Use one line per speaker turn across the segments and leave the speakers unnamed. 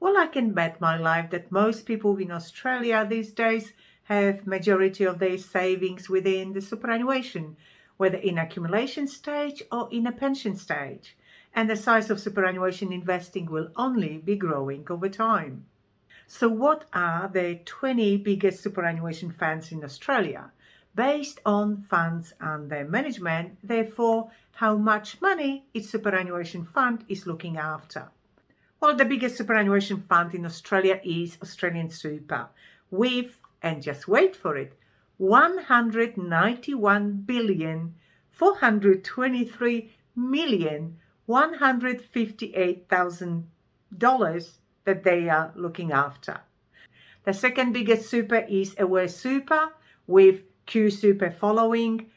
Well, I can bet my life that most people in Australia these days have majority of their savings within the superannuation, whether in accumulation stage or in a pension stage. And the size of superannuation investing will only be growing over time. So what are the 20 biggest superannuation funds in Australia? Based on funds under management, therefore, how much money each superannuation fund is looking after. Well, the biggest superannuation fund in Australia is Australian Super, with, and just wait for it, $191,423,158,000 that they are looking after. The second biggest super is Aware Super, with QSuper following,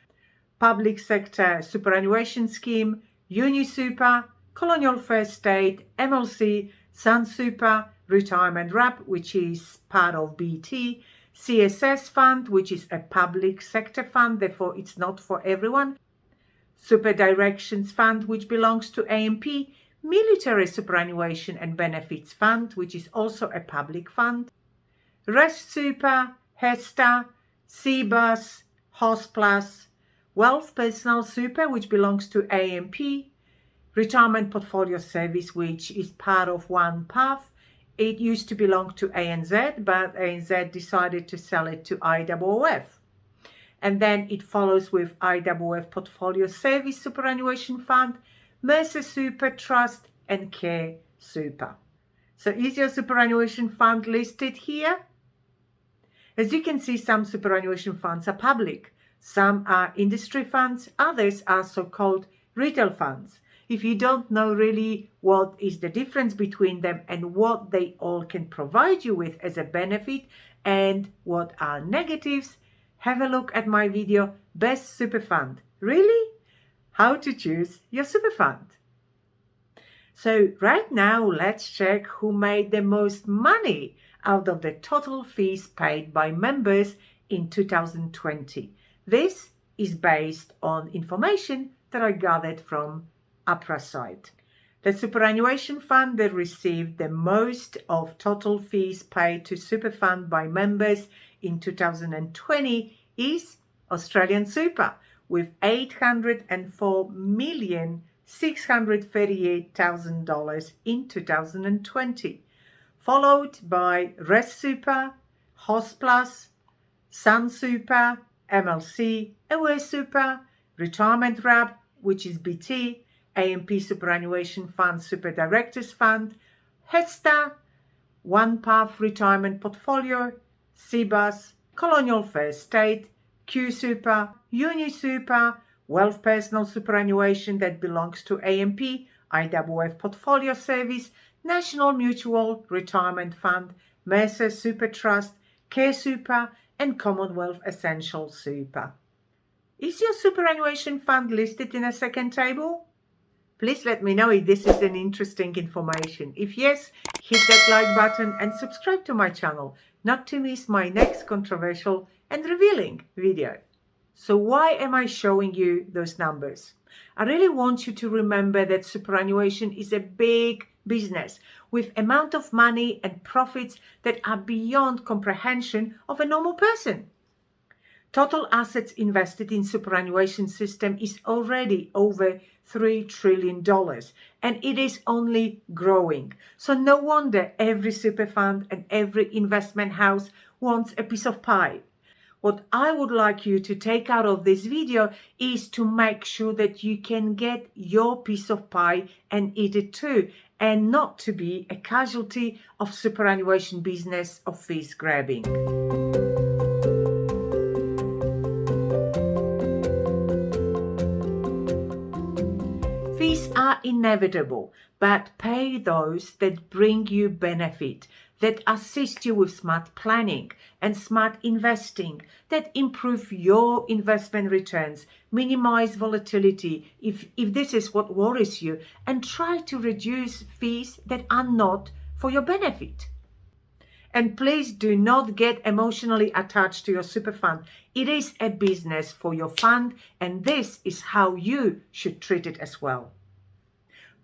Public Sector Superannuation Scheme, UniSuper, Colonial First State, MLC, SunSuper, Retirement Wrap, which is part of BT, CSS Fund, which is a public sector fund, therefore it's not for everyone, Super Directions Fund, which belongs to AMP, Military Superannuation and Benefits Fund, which is also a public fund, Rest Super, HESTA, CBUS, HOSPlus, Wealth Personal Super, which belongs to AMP, Retirement Portfolio Service, which is part of OnePath. It used to belong to ANZ, but ANZ decided to sell it to IOOF. And then it follows with IOOF Portfolio Service Superannuation Fund, Mercer Super Trust, and Care Super. So is your superannuation fund listed here? As you can see, some superannuation funds are public. Some are industry funds, others are so-called retail funds. If you don't know really what is the difference between them and what they all can provide you with as a benefit and what are negatives, have a look at my video, Best Super Fund. Really? How to choose your super fund. So right now, let's check who made the most money out of the total fees paid by members in 2020. This is based on information that I gathered from APRA site. The superannuation fund that received the most of total fees paid to super fund by members in 2020 is Australian Super, with $804,638,000 in 2020, followed by Rest Super, HOSPlus, SunSuper, MLC, Aware Super, Retirement Wrap, which is BT, AMP Superannuation Fund Super Directors Fund, HESTA, OnePath Retirement Portfolio, CBUS, Colonial First State, QSuper, UniSuper, Wealth Personal Superannuation that belongs to AMP, IOOF Portfolio Service, National Mutual Retirement Fund, Mercer Super Trust, Care Super, and Commonwealth Essential Super. Is your superannuation fund listed in a second table? Please let me know if this is an interesting information. If yes, hit that like button and subscribe to my channel, not to miss my next controversial and revealing video. So why am I showing you those numbers? I really want you to remember that superannuation is a big business with amount of money and profits that are beyond comprehension of a normal person. Total assets invested in superannuation system is already over $3 trillion and it is only growing. So no wonder every super fund and every investment house wants a piece of pie. What I would like you to take out of this video is to make sure that you can get your piece of pie and eat it too, and not to be a casualty of superannuation business of fees grabbing. Fees are inevitable, but pay those that bring you benefit, that assist you with smart planning and smart investing, that improve your investment returns, minimize volatility if this is what worries you, and try to reduce fees that are not for your benefit. And please do not get emotionally attached to your super fund. It is a business for your fund, and this is how you should treat it as well.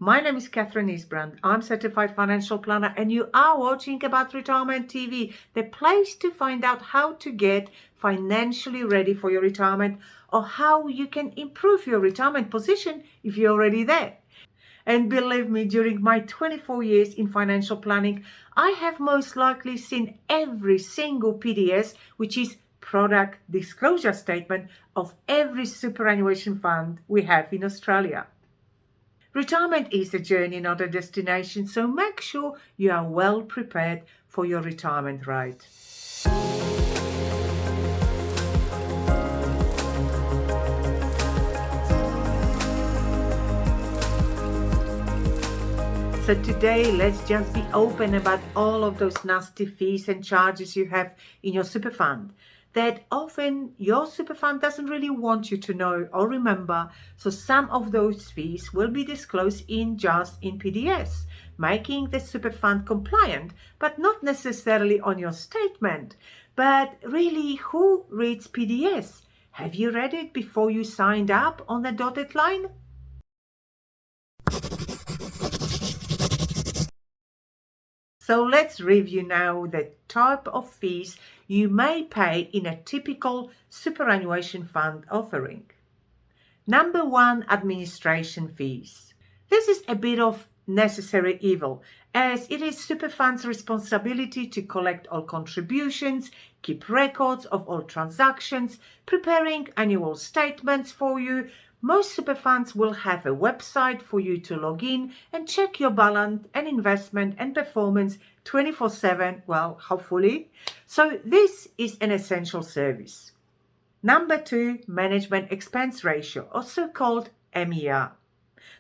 My name is Catherine Isbrand. I'm certified financial planner and you are watching About Retirement TV, the place to find out how to get financially ready for your retirement or how you can improve your retirement position if you're already there. And believe me, during my 24 years in financial planning, I have most likely seen every single PDS, which is product disclosure statement, of every superannuation fund we have in Australia. Retirement is a journey, not a destination, so make sure you are well prepared for your retirement ride. So today, let's just be open about all of those nasty fees and charges you have in your super fund that often your super fund doesn't really want you to know or remember. So some of those fees will be disclosed in PDS, making the super fund compliant, but not necessarily on your statement. But really, who reads PDS? Have you read it before you signed up on the dotted line? So let's review now the type of fees you may pay in a typical superannuation fund offering. Number one, administration fees. This is a bit of necessary evil, as it is super fund's responsibility to collect all contributions, keep records of all transactions, preparing annual statements for you. Most super funds will have a website for you to log in and check your balance and investment and performance 24/7, well, hopefully. So this is an essential service. Number two, management expense ratio, or so-called MER.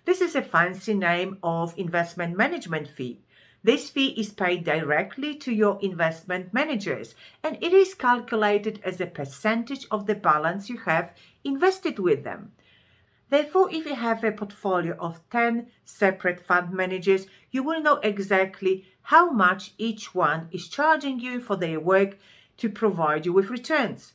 This is a fancy name of investment management fee. This fee is paid directly to your investment managers and it is calculated as a percentage of the balance you have invested with them. Therefore, if you have a portfolio of 10 separate fund managers, you will know exactly how much each one is charging you for their work to provide you with returns.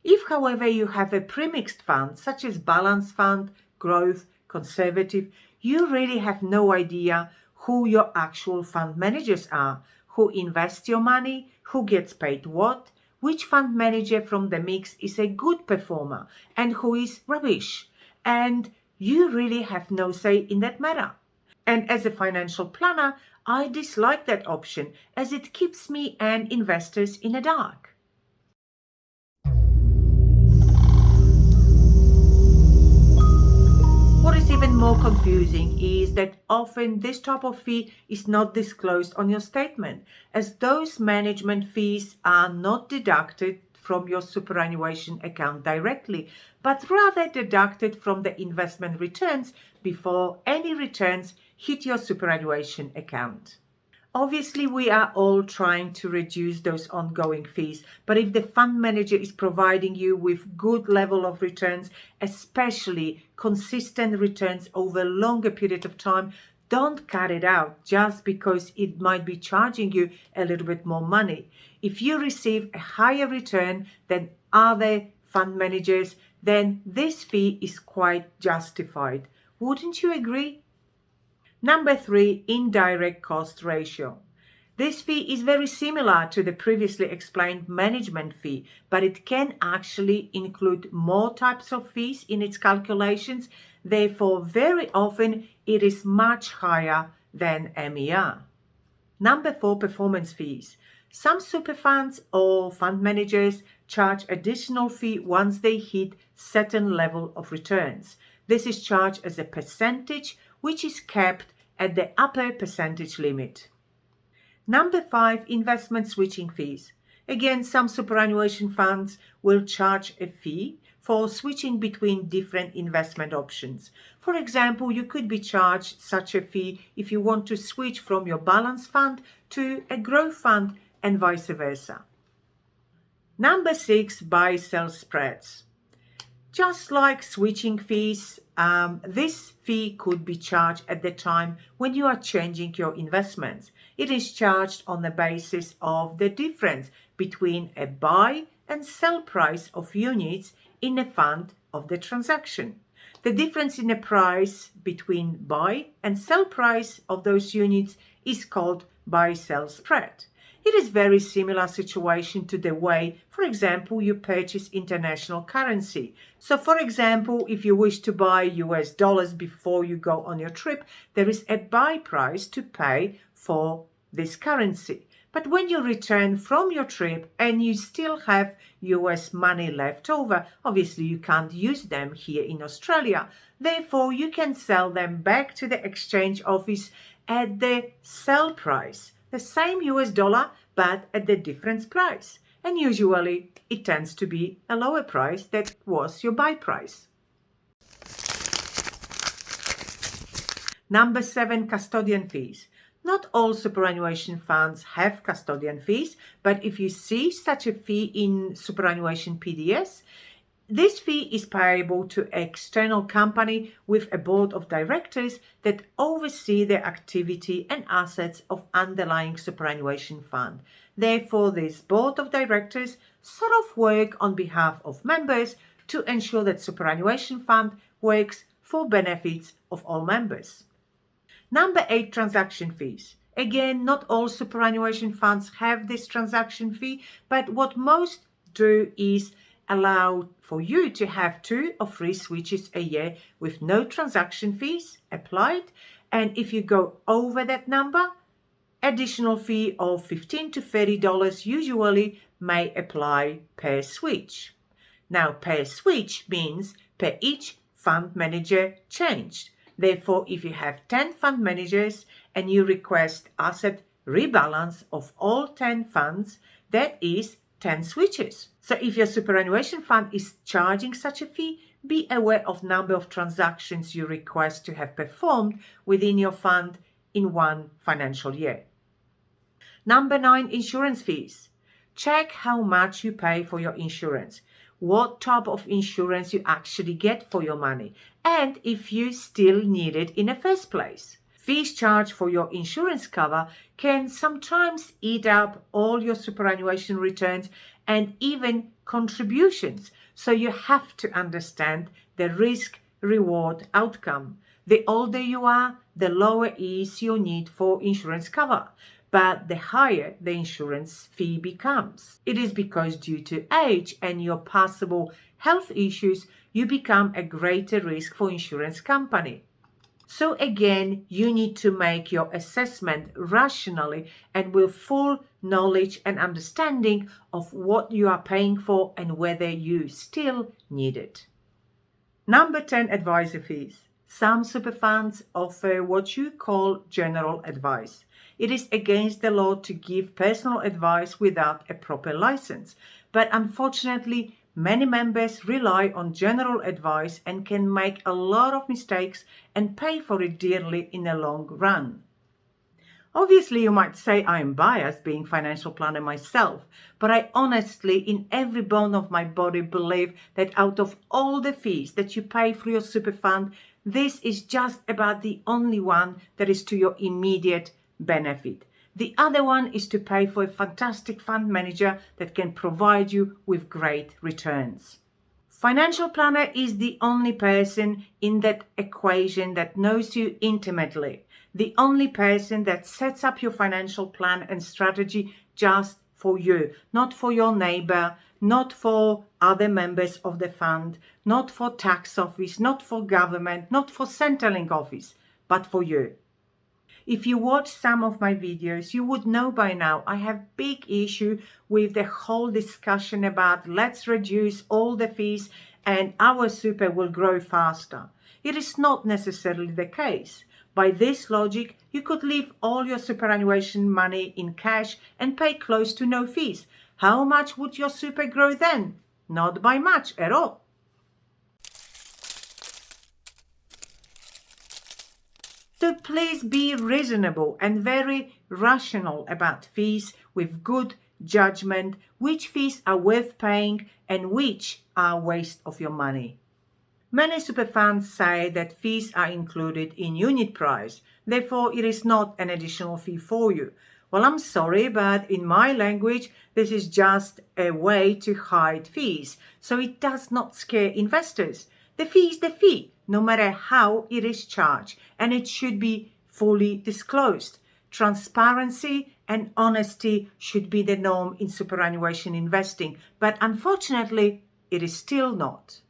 If, however, you have a premixed fund, such as balanced fund, growth, conservative, you really have no idea who your actual fund managers are, who invest your money, who gets paid what, which fund manager from the mix is a good performer and who is rubbish. And you really have no say in that matter. And as a financial planner, I dislike that option as it keeps me and investors in the dark. What is even more confusing is that often this type of fee is not disclosed on your statement, as those management fees are not deducted from your superannuation account directly, but rather deducted from the investment returns before any returns hit your superannuation account. Obviously, we are all trying to reduce those ongoing fees, but if the fund manager is providing you with good level of returns, especially consistent returns over a longer period of time, don't cut it out just because it might be charging you a little bit more money. If you receive a higher return than other fund managers, then this fee is quite justified. Wouldn't you agree? Number three, indirect cost ratio. This fee is very similar to the previously explained management fee, but it can actually include more types of fees in its calculations. Therefore, very often it is much higher than MER. Number four, performance fees. Some super funds or fund managers charge additional fee once they hit certain level of returns. This is charged as a percentage, which is kept at the upper percentage limit. Number five, investment switching fees. Again, some superannuation funds will charge a fee for switching between different investment options. For example, you could be charged such a fee if you want to switch from your balance fund to a growth fund and vice versa. Number six, buy-sell spreads. Just like switching fees, this fee could be charged at the time when you are changing your investments. It is charged on the basis of the difference between a buy and sell price of units in a fund of the transaction. The difference in the price between buy and sell price of those units is called buy-sell spread. It is very similar situation to the way, for example, you purchase international currency. So, for example, if you wish to buy US dollars before you go on your trip, there is a buy price to pay for this currency. But when you return from your trip and you still have US money left over, obviously you can't use them here in Australia. Therefore, you can sell them back to the exchange office at the sell price. The same US dollar, but at the different price. And usually it tends to be a lower price that was your buy price. Number 7, custodian fees. Not all superannuation funds have custodian fees, but if you see such a fee in superannuation PDS, this fee is payable to an external company with a board of directors that oversee the activity and assets of underlying superannuation fund. Therefore, this board of directors sort of work on behalf of members to ensure that superannuation fund works for benefits of all members. Number 8, transaction fees. Again, not all superannuation funds have this transaction fee, but what most do is allow for you to have 2 or 3 switches a year with no transaction fees applied. And if you go over that number, additional fee of $15 to $30 usually may apply per switch. Now, per switch means per each fund manager changed. Therefore, if you have 10 fund managers and you request asset rebalance of all 10 funds, that is 10 switches. So if your superannuation fund is charging such a fee, be aware of number of transactions you request to have performed within your fund in one financial year. Number 9, insurance fees. Check how much you pay for your insurance, what type of insurance you actually get for your money, and if you still need it in the first place. Fees charged for your insurance cover can sometimes eat up all your superannuation returns and even contributions, so you have to understand the risk-reward outcome. The older you are, the lower is your need for insurance cover, but the higher the insurance fee becomes. It is because due to age and your possible health issues, you become a greater risk for insurance company. So again, you need to make your assessment rationally and with full knowledge and understanding of what you are paying for and whether you still need it. Number 10, advisor fees. Some super funds offer what you call general advice. It is against the law to give personal advice without a proper license, but unfortunately, many members rely on general advice and can make a lot of mistakes and pay for it dearly in the long run. Obviously, you might say I am biased being financial planner myself, but I honestly, in every bone of my body, believe that out of all the fees that you pay for your super fund, this is just about the only one that is to your immediate benefit. The other one is to pay for a fantastic fund manager that can provide you with great returns. Financial planner is the only person in that equation that knows you intimately, the only person that sets up your financial plan and strategy just for you, not for your neighbor, not for other members of the fund, not for tax office, not for government, not for Centrelink office, but for you. If you watch some of my videos, you would know by now I have big issue with the whole discussion about let's reduce all the fees and our super will grow faster. It is not necessarily the case. By this logic, you could leave all your superannuation money in cash and pay close to no fees. How much would your super grow then? Not by much at all. So please be reasonable and very rational about fees with good judgment, which fees are worth paying and which are a waste of your money. Many super funds say that fees are included in unit price, therefore it is not an additional fee for you. Well, I'm sorry, but in my language, this is just a way to hide fees, so it does not scare investors. The fee is the fee. no matter how it is charged, and it should be fully disclosed. Transparency and honesty should be the norm in superannuation investing, but unfortunately, it is still not.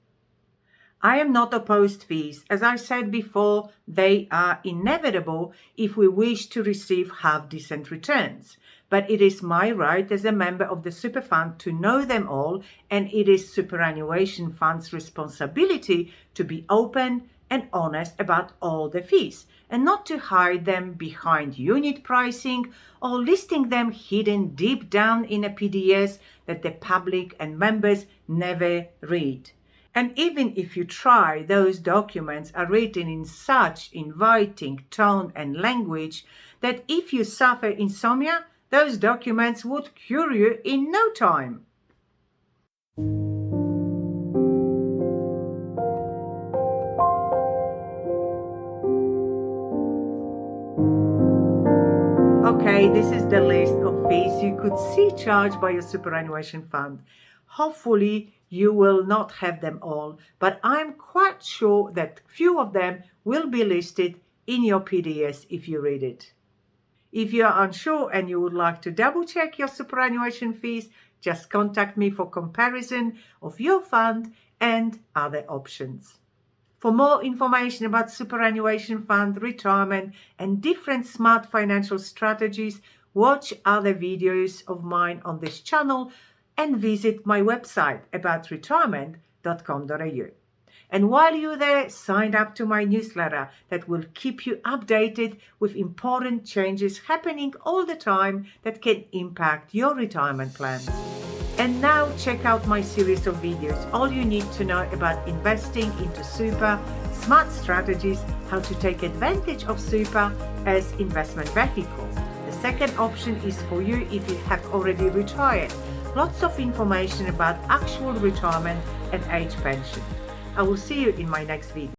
I am not opposed to fees. As I said before, they are inevitable if we wish to receive half-decent returns. But it is my right as a member of the super fund to know them all, and it is superannuation fund's responsibility to be open and honest about all the fees, and not to hide them behind unit pricing or listing them hidden deep down in a PDS that the public and members never read. And even if you try, those documents are written in such inviting tone and language that if you suffer insomnia, those documents would cure you in no time. Okay, this is the list of fees you could see charged by your superannuation fund. Hopefully, you will not have them all, but I'm quite sure that few of them will be listed in your PDS if you read it. If you are unsure and you would like to double check your superannuation fees, just contact me for comparison of your fund and other options. For more information about superannuation fund, retirement, and different smart financial strategies, watch other videos of mine on this channel and visit my website aboutretirement.com.au. And while you're there, sign up to my newsletter that will keep you updated with important changes happening all the time that can impact your retirement plans. And now check out my series of videos, all you need to know about investing into super, smart strategies, how to take advantage of super as investment vehicle. The second option is for you if you have already retired. Lots of information about actual retirement and age pension. I will see you in my next video.